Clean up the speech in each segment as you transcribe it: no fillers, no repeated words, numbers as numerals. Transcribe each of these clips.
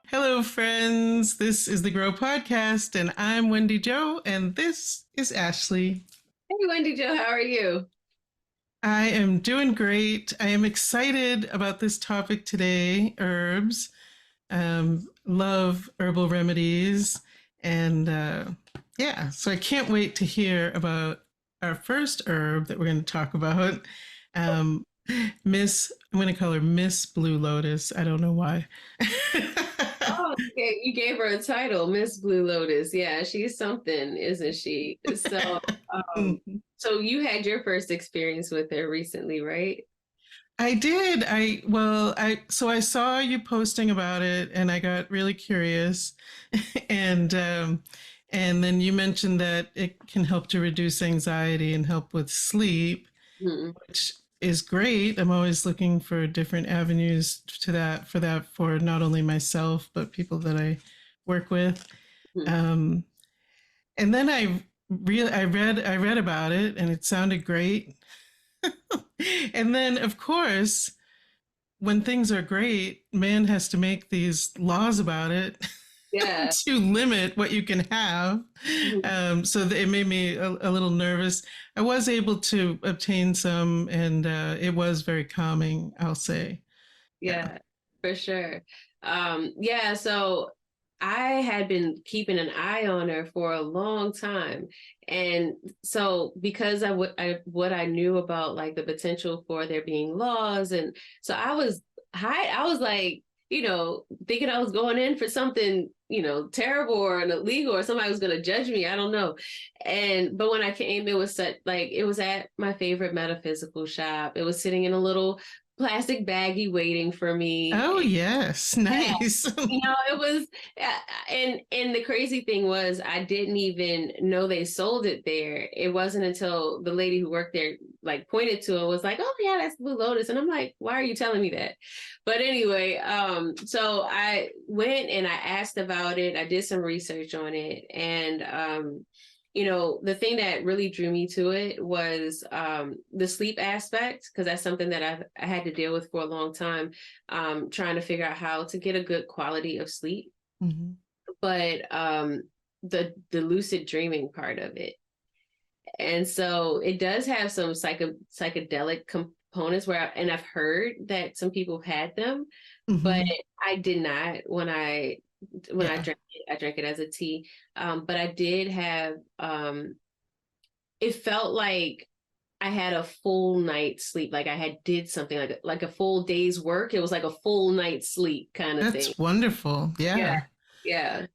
Hello, friends. This is the Grow Podcast, and I'm Wendy Jo, and this is Ashley. Hey, Wendy Jo, how are you? I am doing great. I am excited about this topic today, herbs. Love herbal remedies. And yeah, so I can't wait to hear about our first herb that we're going to talk about. Um, I'm going to call her Miss Blue Lotus. I don't know why. Oh, okay. You gave her a title, Miss Blue Lotus. Yeah, she's something, isn't she? So you had your first experience with her recently, right? I did. I saw you posting about it, and I got really curious, and and then you mentioned that it can help to reduce anxiety and help with sleep, Mhm. which is great. I'm always looking for different avenues to that for not only myself but people that I work with. Mhm. Um, and then I read about it, and it sounded great. And then, of course, when things are great, man has to make these laws about it Yeah. to limit what you can have. Mhm. So it made me a little nervous. I was able to obtain some, and it was very calming, I'll say. Yeah. Yeah, for sure. Yeah, so I had been keeping an eye on her for a long time. And so because what I knew about like the potential for there being laws, and so I was like, thinking I was going in for something, terrible or illegal or somebody was going to judge me. I don't know. But when I came, it was such like it was at my favorite metaphysical shop. It was sitting in a little plastic baggie waiting for me. Oh, yes. Yeah, Nice. it was, and the crazy thing was, I didn't even know they sold it there. It wasn't until the lady who worked there like pointed to it, was like, "Oh yeah, that's Blue Lotus," and I'm like, "Why are you telling me that?" But anyway, so I went and I asked about it. I did some research on it, and the thing that really drew me to it was the sleep aspect, because that's something that I had to deal with for a long time, trying to figure out how to get a good quality of sleep. Mhm. But the lucid dreaming part of it, and so it does have some psychedelic components and I've heard that some people had them, but Mhm. I did not when I Yeah. drank it. I drank it as a tea, but I did have it felt like I had a full night's sleep, like I had did something like a full day's work. It was like a full night's sleep kind of thing. That's wonderful. Yeah, Yeah. yeah.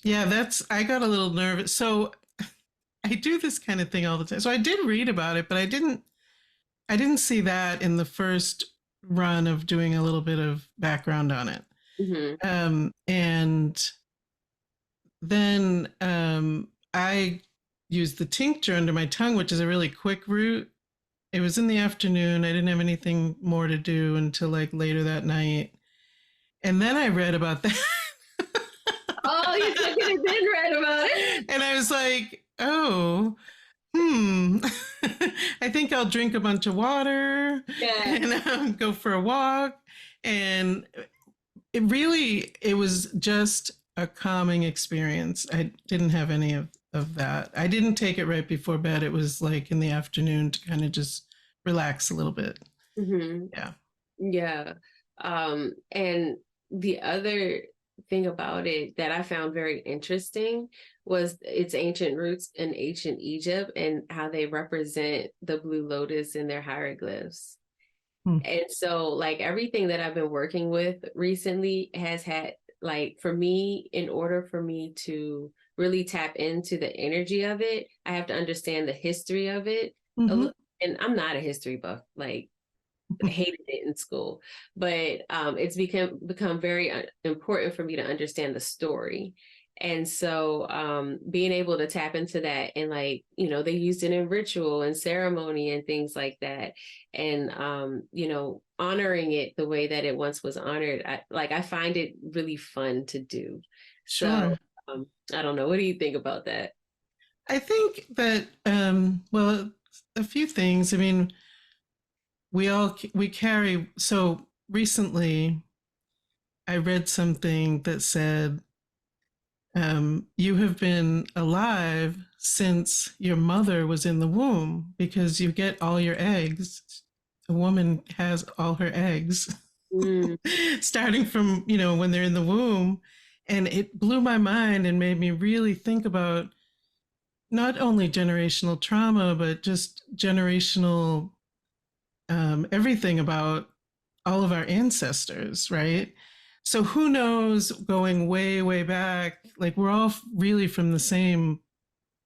Yeah, I got a little nervous. So I do this kind of thing all the time. So I did read about it, but I didn't see that in the first run of doing a little bit of background on it. Hmm. And then I used the tincture under my tongue, which is a really quick route. It was in the afternoon. I didn't have anything more to do until like later that night. And then I read about that. Oh, you took it and then read about it. And I was like, oh, I think I'll drink a bunch of water Yeah. and go for a walk. And it was just a calming experience. I didn't have any of that. I didn't take it right before bed. It was like in the afternoon to kind of just relax a little bit. Hmm. Yeah. Yeah. And the other thing about it that I found very interesting was its ancient roots in ancient Egypt and how they represent the blue lotus in their hieroglyphs. Hmm. And so, like, everything that I've been working with recently has had, like, for me, in order for me to really tap into the energy of it, I have to understand the history of it. Mm-hmm. And I'm not a history buff, like, hated it in school, but it's become very important for me to understand the story. And so being able to tap into that, and like, they used it in ritual and ceremony and things like that, and honoring it the way that it once was honored, I find it really fun to do. So Sure. I don't know, what do you think about that? I think that well, a few things. I mean, we carry so recently I read something that said, you have been alive since your mother was in the womb because you get all your eggs. A woman has all her eggs Mm, starting from, when they're in the womb. And it blew my mind and made me really think about not only generational trauma, but just generational everything about all of our ancestors, right? So who knows, going way, way back, like we're all really from the same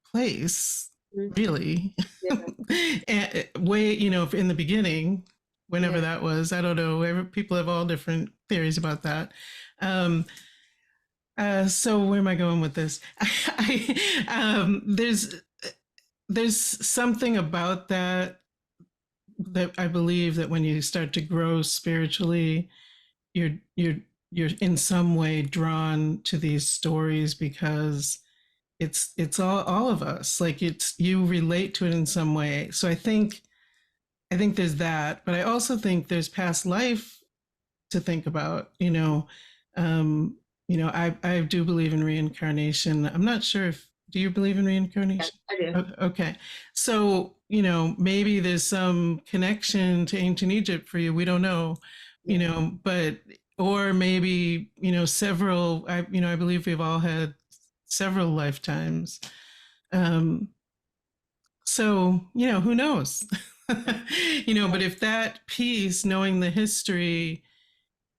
place, mm, really. yeah, And way, in the beginning, whenever yeah. that was, I don't know. People have all different theories about that. Um, so where am I going with this? There's something about that I believe that when you start to grow spiritually, you're you're you're in some way drawn to these stories because it's all of us. Like it's you relate to it in some way. So I think there's that, but I also think there's past life to think about. Um, I do believe in reincarnation. I'm not sure if do you believe in Yeah, reincarnation? I do. Okay, so maybe there's some connection to ancient Egypt for you. We don't know, Yeah. but or maybe several. I believe we've all had several lifetimes. Um, so who knows? But if that piece, knowing the history,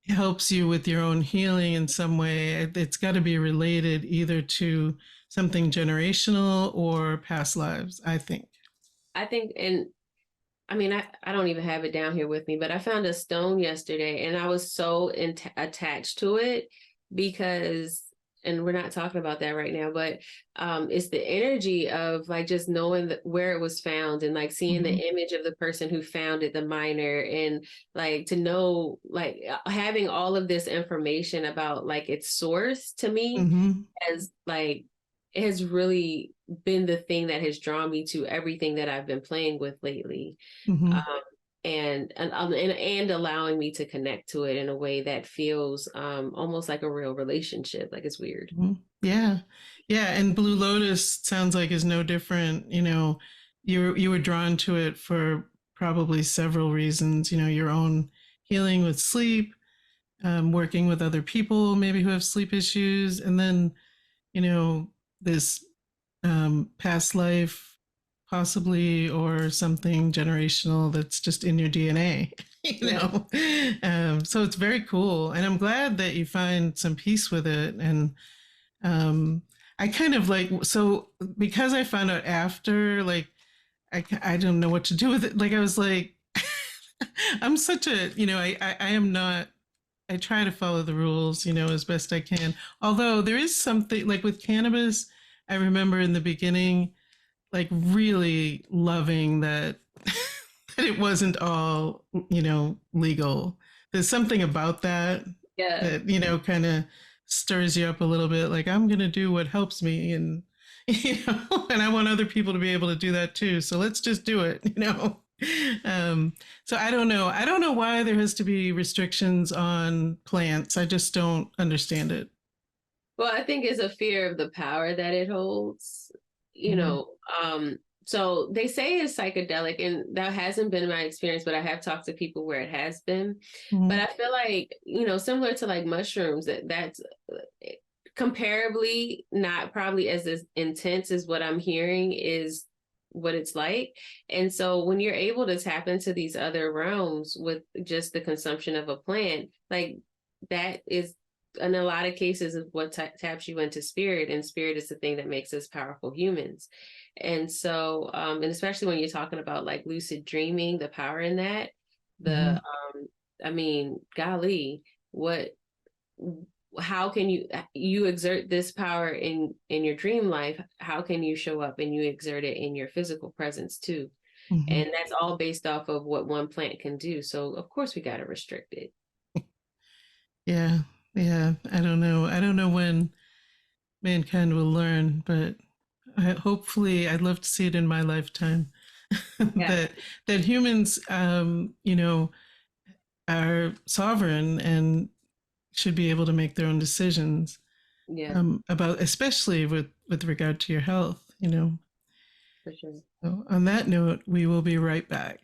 helps you with your own healing in some way, it's got to be related either to something generational or past lives, I think. I think, and I mean, I don't even have it down here with me, but I found a stone yesterday and I was so attached to it because, and we're not talking about that right now, but it's the energy of like just knowing where it was found and like seeing the Mm-hmm. image of the person who found it, the miner, and like to know, like having all of this information about like its source to me Mm-hmm. as like, it has really been the thing that has drawn me to everything that I've been playing with lately. Mm-hmm. Um, and allowing me to connect to it in a way that feels almost like a real relationship. Like it's weird. Mm-hmm. Yeah, yeah, and Blue Lotus sounds like is no different. You were drawn to it for probably several reasons. Your own healing with sleep, working with other people maybe who have sleep issues, and then you know this past life possibly, or something generational that's just in your DNA. you Yeah. know so it's very cool, and I'm glad that you find some peace with it. And I kind of like, so because I found out after, like I don't know what to do with it. Like I was like, I'm such a, I am not, I try to follow the rules, as best I can. Although there is something like with cannabis, I remember in the beginning, like really loving that that it wasn't all, legal. There's something about that Yeah. that, kind of stirs you up a little bit. Like I'm going to do what helps me, and and I want other people to be able to do that too. So let's just do it. So I don't know why there has to be restrictions on plants. I just don't understand it. Well, I think it's a fear of the power that it holds, you Mm-hmm. know. So they say it's psychedelic, and that hasn't been my experience, but I have talked to people where it has been. But Mm-hmm. I feel like, similar to like mushrooms, that's comparably not probably as intense as what I'm hearing is what it's like. And so when you're able to tap into these other realms with just the consumption of a plant, like that is in a lot of cases of what taps you into spirit, and spirit is the thing that makes us powerful humans. And so and especially when you're talking about like lucid dreaming, the power in that, the Mm-hmm. I mean, golly, what how can you exert this power in your dream life? How can you show up and you exert it in your physical presence too? Mm-hmm. And that's all based off of what one plant can do. So of course we got to restrict it. Yeah, yeah. I don't know when mankind will learn, but hopefully, I'd love to see it in my lifetime. Yeah. that that humans, are sovereign and should be able to make their own decisions Yeah, about, especially with regard to your health. for sure. So on that note, we will be right back.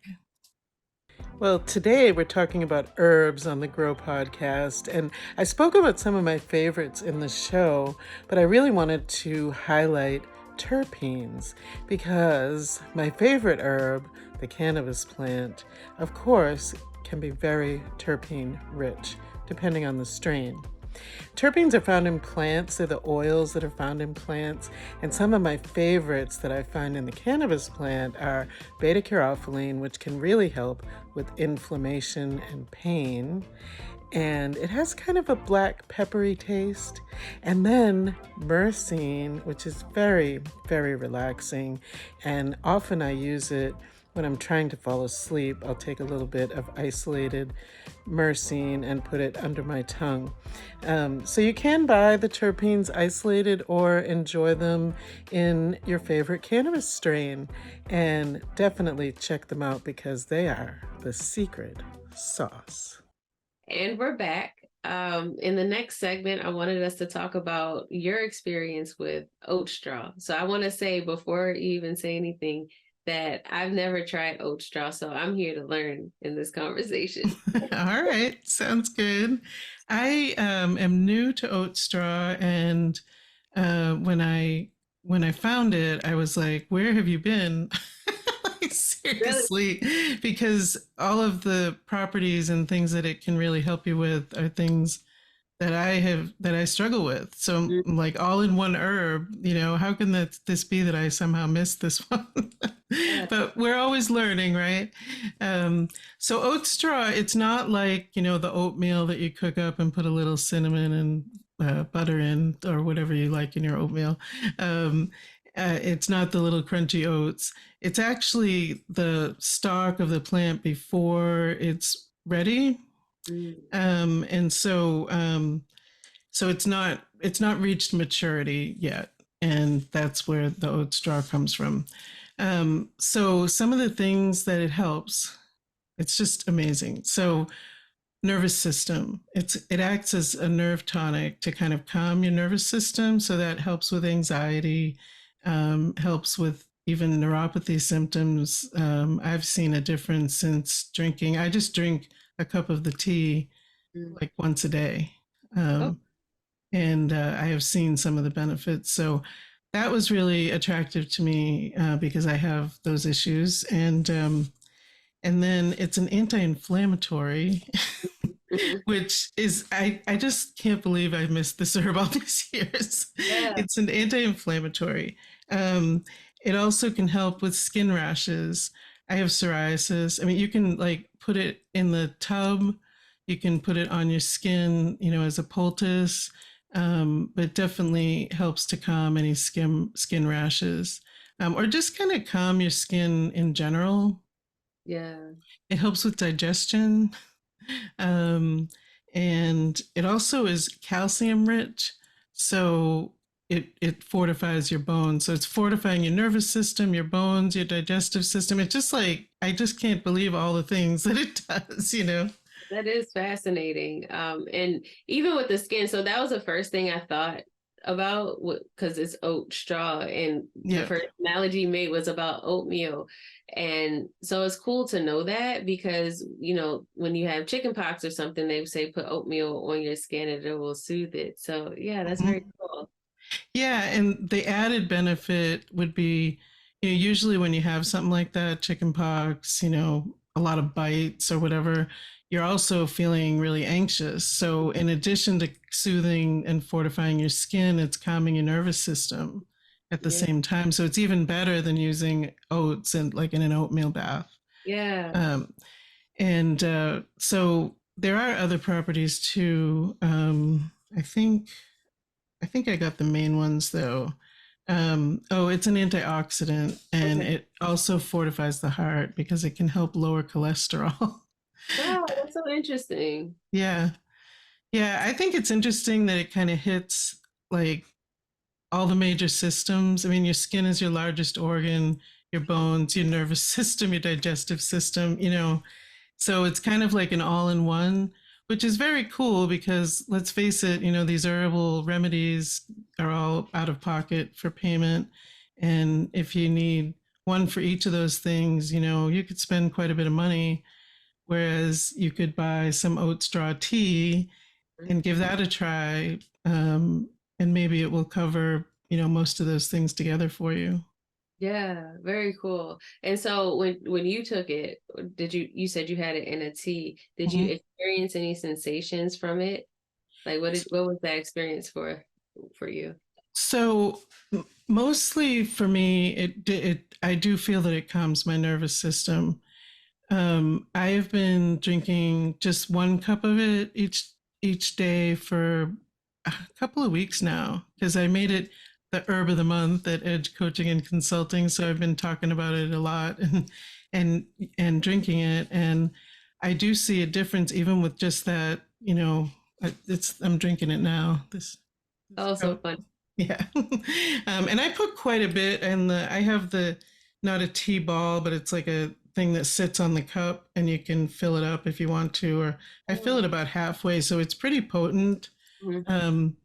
Well, today we're talking about herbs on the Grow podcast, and I spoke about some of my favorites in the show, but I really wanted to highlight terpenes because my favorite herb, the cannabis plant, of course, can be very terpene rich, depending on the strain. Terpenes are found in plants. They're the oils that are found in plants. And some of my favorites that I find in the cannabis plant are beta-caryophyllene, which can really help with inflammation and pain. And it has kind of a black peppery taste. And then myrcene, which is very, very relaxing. And often I use it when I'm trying to fall asleep. I'll take a little bit of isolated myrcene and put it under my tongue. So you can buy the terpenes isolated or enjoy them in your favorite cannabis strain. And definitely check them out because they are the secret sauce. And we're back. In the next segment, I wanted us to talk about your experience with oat straw. So I want to say before you even say anything that I've never tried oat straw, so I'm here to learn in this conversation. All right, sounds good. I am new to oat straw, and when I found it, I was like, "Where have you been?" Like, Really? seriously, because all of the properties and things that it can really help you with are things that I struggle with. So Mm, like all in one herb, how can this be that I somehow missed this one? yeah. But we're always learning, right? So oat straw, it's not like, the oatmeal that you cook up and put a little cinnamon and butter in or whatever you like in your oatmeal. Um, it's not the little crunchy oats. It's actually the stalk of the plant before it's ready. Mm, And so it's not reached maturity yet, and that's where the oat straw comes from. So some of the things that it helps, it's just amazing. So nervous system, it acts as a nerve tonic to kind of calm your nervous system, so that helps with anxiety, helps with even neuropathy symptoms. I've seen a difference since drinking. I just drink a cup of the tea mm. like once a day. Oh, And I have seen some of the benefits. So that was really attractive to me because I have those issues, and then it's an anti-inflammatory, mhm. which is I just can't believe I missed this herb all these years. Yeah. It's an anti-inflammatory. Um, it also can help with skin rashes. I have psoriasis. I mean, you can like put it in the tub. You can put it on your skin, as a poultice. But it definitely helps to calm any skin rashes, or just kind of calm your skin in general. Yeah. It helps with digestion. Um, and it also is calcium rich. So it fortifies your bones. So it's fortifying your nervous system, your bones, your digestive system. It's just like, I just can't believe all the things that it does. That is fascinating. And even with the skin, so that was the first thing I thought about because it's oat straw, and the Yeah. first analogy you made was about oatmeal. And so it's cool to know that because, when you have chicken pox or something, they say put oatmeal on your skin and it will soothe it. So yeah, that's very Mhm. cool. Yeah, and the added benefit would be, usually when you have something like that, chicken pox, a lot of bites or whatever, you're also feeling really anxious. So, in addition to soothing and fortifying your skin, it's calming your nervous system at the Yeah. same time. So, it's even better than using oats and like in an oatmeal bath. Yeah. Um, and so, there are other properties too. I think I got the main ones though. It's an antioxidant, and Okay. it also fortifies the heart because it can help lower cholesterol. Wow, that's so interesting. Yeah. Yeah. I think it's interesting that it kind of hits like all the major systems. I mean, your skin is your largest organ, your bones, your nervous system, your digestive system, So it's kind of like an all-in-one, which is very cool because let's face it, these herbal remedies are all out of pocket for payment. And if you need one for each of those things, you could spend quite a bit of money. Whereas you could buy some oat straw tea and give that a try. And maybe it will cover, most of those things together for you. Yeah, very cool. And so when you took it, you said you had it in a tea. Did you Mhm. experience any sensations from it? Like what was that experience for you? So mostly for me, I do feel that it calms my nervous system. I have been drinking just 1 cup of it each day for a couple of weeks now because I made it the herb of the month at Edge Coaching and Consulting. So I've been talking about it a lot and and drinking it, and I do see a difference even with just that. I'm drinking it now. This Oh, so cup. fun. Yeah. And I put quite a bit in I have not a tea ball, but it's like a thing that sits on the cup and you can fill it up if you want to, or I fill it Oh. about halfway. So it's pretty potent. Mhm. Um,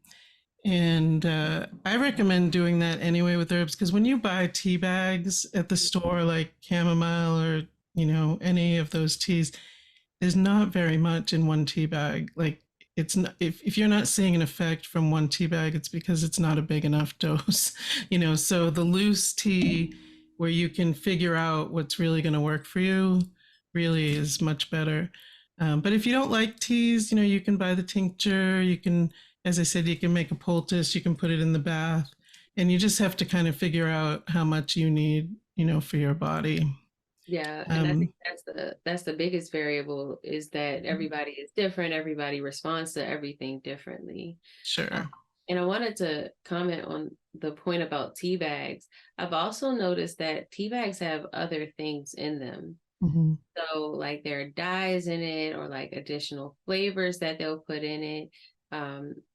and I recommend doing that anyway with herbs because when you buy tea bags at the store, like chamomile or, any of those teas, there's not very much in one tea bag. Like it's not, if you're not seeing an effect from one tea bag, it's because it's not a big enough dose. So the loose tea where you can figure out what's really going to work for you really is much better. But if you don't like teas, you can buy the tincture. You can, as I said, you can make a poultice. You can put it in the bath, and you just have to kind of figure out how much you need, for your body. Yeah, and I think Um, that's the biggest variable is that everybody is different. Everybody responds to everything differently. Uh, sure. and I wanted to comment on the point about tea bags. I've also noticed that tea bags have other things in them. Mhm. So like there are dyes in it or like additional flavors that they'll put in it.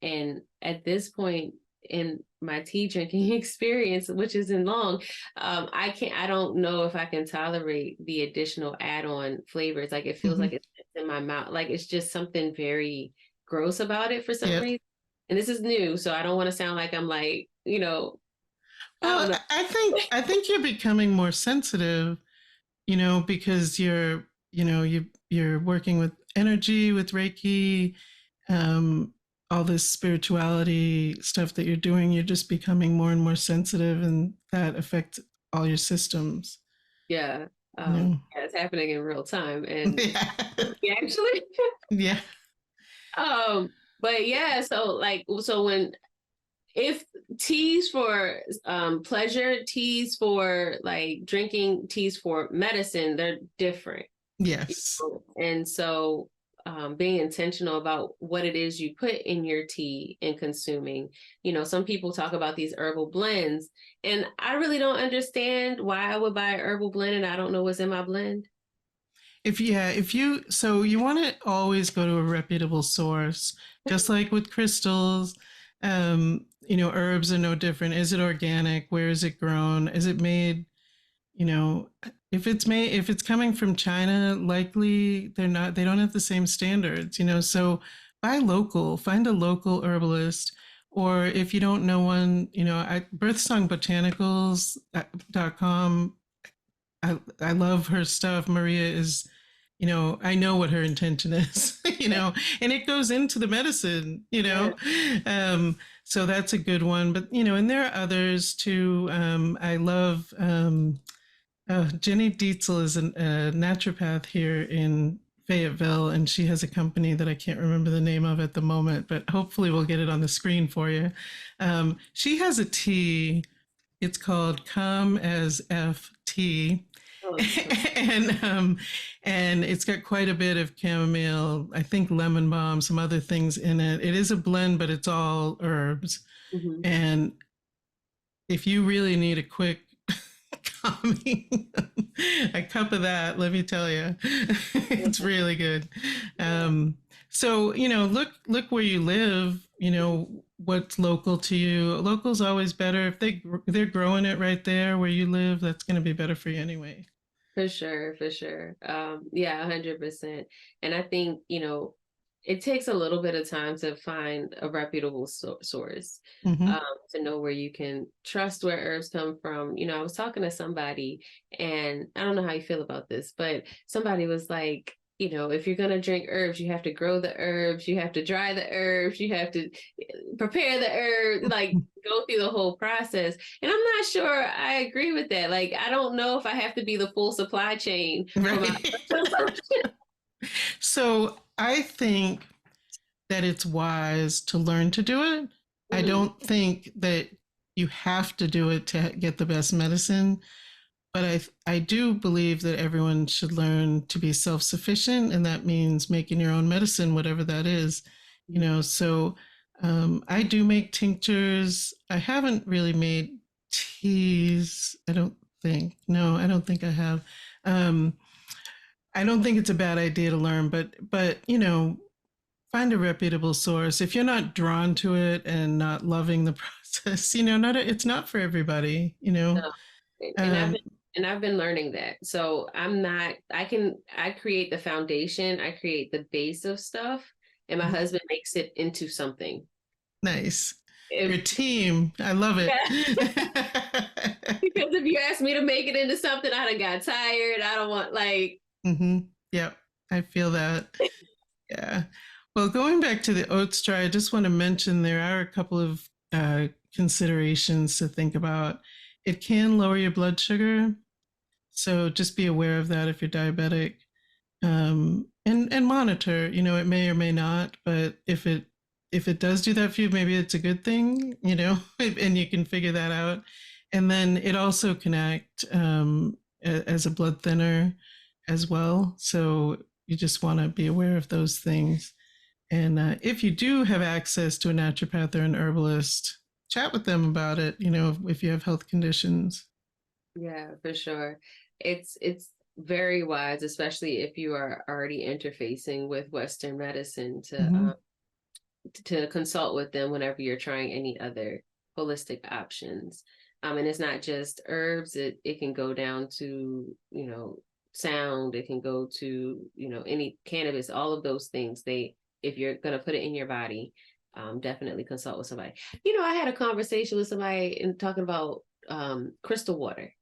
And at this point in my tea drinking experience, which isn't long, I don't know if I can tolerate the additional add-on flavors. Like it feels Mhm. like it's in my mouth. Like it's just something very gross about it for some Yeah. reason. And this is new, so I don't want to sound like I'm like, I don't Well, know. I think you're becoming more sensitive, because you're working with energy, with Reiki, um, all this spirituality stuff that you're doing. You're just becoming more and more sensitive, and that affects all your systems. Yeah. You know. Yeah, it's happening in real time. And Yeah. actually, Yeah. but yeah, so when if teas for pleasure, teas for like drinking, teas for medicine, they're different. Yes. And so being intentional about what it is you put in your tea and consuming. Some people talk about these herbal blends, and I really don't understand why I would buy a herbal blend and I don't know what's in my blend. So you want to always go to a reputable source, just like with crystals. Herbs are no different. Is it organic? Where is it grown? Is it made? You know, if it's coming from China, likely they don't have the same standards. So buy local, find a local herbalist. Or if you don't know one, birthsongbotanicals.com. I love her stuff. Maria is, I know what her intention is, and it goes into the medicine, Yeah. so that's a good one. But, and there are others too. I love, Jenny Dietzel is a naturopath here in Fayetteville, and she has a company that I can't remember the name of at the moment, but hopefully we'll get it on the screen for you. She has a tea. It's called Calm as F Tea, Oh, and and it's got quite a bit of chamomile, I think lemon balm, some other things in it. It is a blend, but it's all herbs. mhm. And if you really need a quick calming, a cup of that, let me tell you, it's really good. Yeah. So look where you live. What's local to you. Local's always better if they're growing it right there where you live. That's going to be better for you anyway. For sure, for sure. Yeah, 100%. And I think, it takes a little bit of time to find a reputable source, Hmm. to know where you can trust where herbs come from. I was talking to somebody, and I don't know how you feel about this, but somebody was like, if you're going to drink herbs, you have to grow the herbs, you have to dry the herbs, you have to prepare the herbs, like go through the whole process. And I'm not sure I agree with that. Like, I don't know if I have to be the full supply chain for my Right. consumption. So I think that it's wise to learn to do it. I Mhm. don't think that you have to do it to get the best medicine, but I do believe that everyone should learn to be self-sufficient, and that means making your own medicine, whatever that is. So I do make tinctures. I haven't really made teas. I don't think. No, I don't think I have. Um, I don't think it's a bad idea to learn, but find a reputable source. If you're not drawn to it and not loving the process, it's not for everybody. No. And Um, I've been learning that. So I'm not, I create the foundation, I create the base of stuff, and my husband makes it into something. Nice. Your If team. I love it. Yeah, because if you ask me to make it into something, I done got tired. I don't want like Hmm. Yep. I feel that. Yeah. Well, going back to the oat straw, I just want to mention there are a couple of considerations to think about. It can lower your blood sugar. So just be aware of that if you're diabetic. And monitor. It may or may not, but if it does do that for you, maybe it's a good thing. And you can figure that out. And then it also can act as a blood thinner as well. So you just want to be aware of those things. And if you do have access to a naturopath or an herbalist, chat with them about it. If you have health conditions. yeah, for sure. It's very wise, especially if you are already interfacing with Western medicine, Hmm. to consult with them whenever you're trying any other holistic options. And it's not just herbs, it can go down to, sound, it can go to, any cannabis, all of those things. If you're going to put it in your body, definitely consult with somebody. I had a conversation with somebody and talking about crystal water,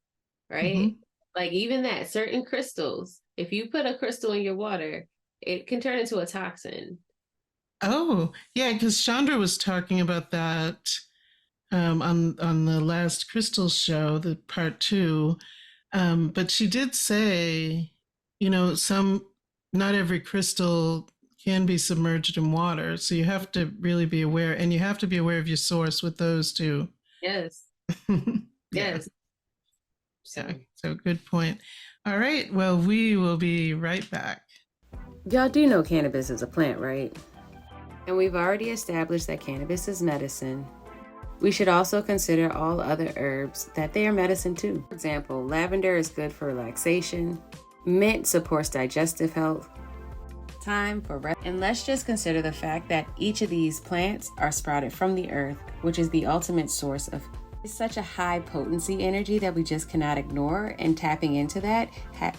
right? Hmm. Like even that, certain crystals, if you put a crystal in your water, it can turn into a toxin. Oh, yeah, because Chandra was talking about that on the last Crystal show, the part two. But she did say, some not every crystal can be submerged in water, so you have to really be aware, and you have to be aware of your source with those too. Yes. Yeah, Yes. yeah. So, So good point. All right. Well, we will be right back. Y'all do know cannabis is a plant, right? And we've already established that cannabis is medicine. We should also consider all other herbs that they are medicine too. For example, lavender is good for relaxation. Mint supports digestive health. Time for rest. And let's just consider the fact that each of these plants are sprouted from the earth, which is the ultimate source of. It's such a high potency energy that we just cannot ignore, and tapping into that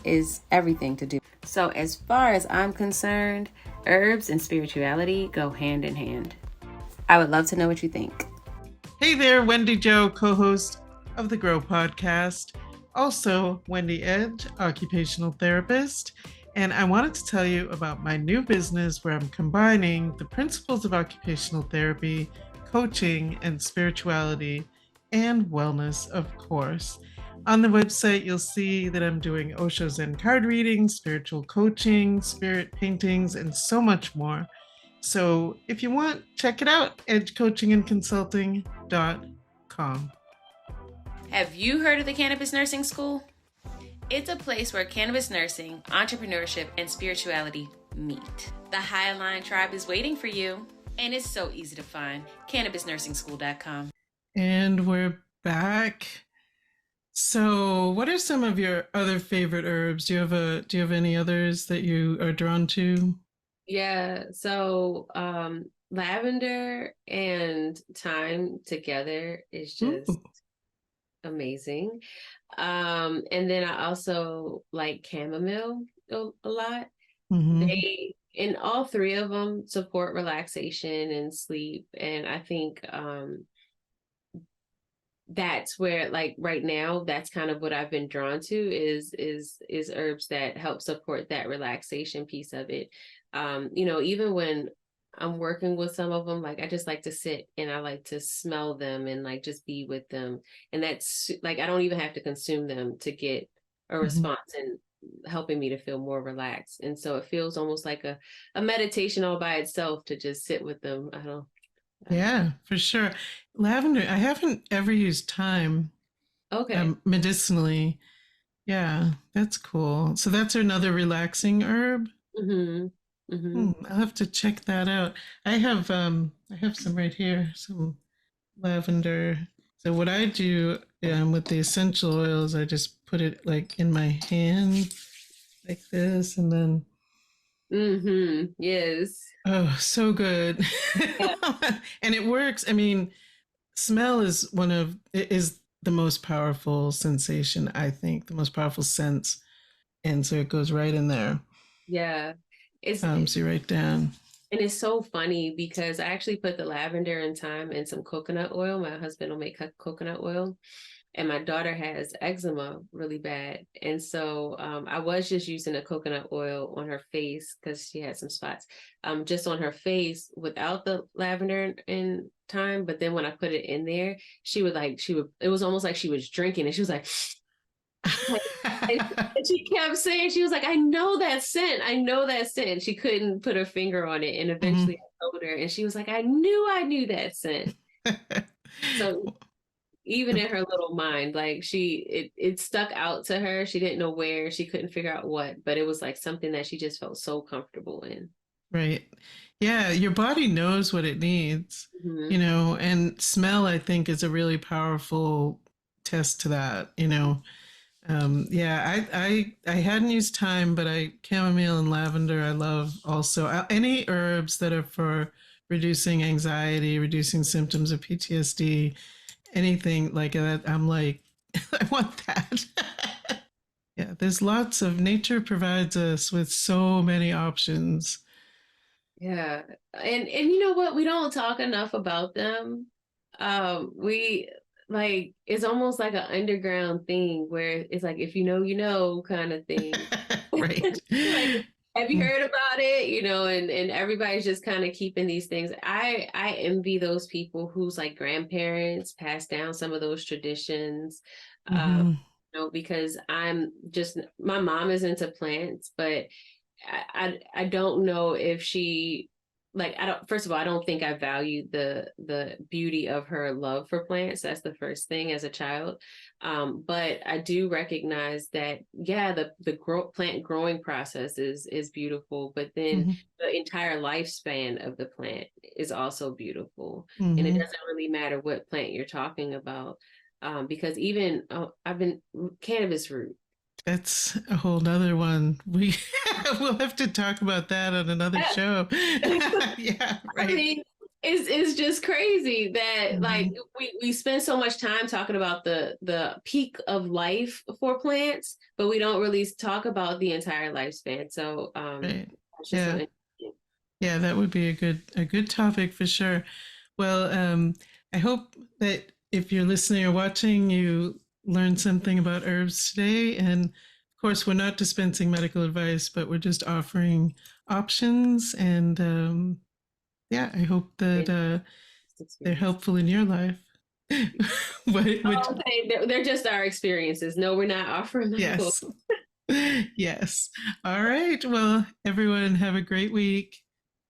is everything to do. So as far as I'm concerned, herbs and spirituality go hand in hand. I would love to know what you think. Hey there, Wendy Jo, co-host of the Grow Podcast. Also, Wendy Edge, occupational therapist. And I wanted to tell you about my new business where I'm combining the principles of occupational therapy, coaching, and spirituality, and wellness, of course. On the website, you'll see that I'm doing Osho Zen card readings, spiritual coaching, spirit paintings, and so much more. So if you want, check it out, edgecoachingandconsulting.com. Have you heard of the Cannabis Nursing School? It's a place where cannabis nursing, entrepreneurship, and spirituality meet. The Highline Tribe is waiting for you, and it's so easy to find. CannabisNursingSchool.com. And we're back. So, what are some of your other favorite herbs? Do you have any others that you are drawn to? yeah. So, lavender and thyme together is just Ooh. Amazing. And then I also like chamomile a lot. Hmm. They, in all three of them, support relaxation and sleep. And I think that's where, like, right now, that's kind of what I've been drawn to is herbs that help support that relaxation piece of it. Even when I'm working with some of them, like, I just like to sit and I like to smell them and like just be with them. And that's like, I don't even have to consume them to get a Hmm. response and helping me to feel more relaxed. And so it feels almost like a meditation all by itself to just sit with them. I don't Yeah, for sure. Lavender, I haven't ever used thyme Okay. medicinally. Yeah, that's cool. So that's another relaxing herb. Mm-hmm. Mm-hmm. I'll have to check that out. I have some right here, some lavender. So what I do with the essential oils, I just put it like in my hand like this, and then Mm-hmm. Yes. oh, so good. Yeah. And it works. I mean, smell is the most powerful sensation, I think, the most powerful sense. And so it goes right in there. Yeah. It's So you write down. and it's so funny because I actually put the lavender and thyme and some coconut oil. My husband will make coconut oil, and my daughter has eczema really bad. And so I was just using the coconut oil on her face because she had some spots, just on her face without the lavender and thyme. But then when I put it in there, it was almost like she was drinking, and she was like, and she kept saying, she was like, I know that scent. I know that scent. She couldn't put her finger on it. And eventually Mhm. I told her, and she was like, I knew that scent. So even in her little mind, like it stuck out to her. She didn't know where, she couldn't figure out what, but it was like something that she just felt so comfortable in. Right. Yeah, your body knows what it needs, Mm-hmm. and smell, I think, is a really powerful test to that. Yeah, I hadn't used thyme, but I chamomile and lavender I love also. Any herbs that are for reducing anxiety, reducing symptoms of PTSD, anything like that, I'm like, I want that. Yeah, there's lots of nature provides us with so many options. Yeah. And you know what? We don't talk enough about them. We like it's almost like an underground thing where it's like if you know, you know kind of thing. Right. Like, have you heard about it? And everybody's just kind of keeping these things. I envy those people whose like grandparents passed down some of those traditions. Um, Hmm. because my mom is into plants, but I don't know if she like I don't first of all I don't think I value the beauty of her love for plants. That's the first thing as a child. But I do recognize that yeah, plant growing process is beautiful, but then Hmm. the entire lifespan of the plant is also beautiful. And it Hmm. doesn't really matter what plant you're talking about. Because even I've been cannabis root. That's a whole nother one. We'll have to talk about that on another show. Yeah, I right. mean, it's just crazy that like Hmm. we spend so much time talking about the peak of life for plants, but we don't really talk about the entire lifespan. So Right. it's just so Yeah. interesting. Yeah, that would be a good topic for sure. Well, I hope that if you're listening or watching, you learned something about herbs today. And of course, we're not dispensing medical advice, but we're just offering options. And yeah, I hope that they're Experience. helpful in your life. What, Oh, okay, they're just our experiences. No, we're not offering medical. yes. Yes. All right. Well, everyone, have a great week.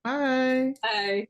Bye. Bye.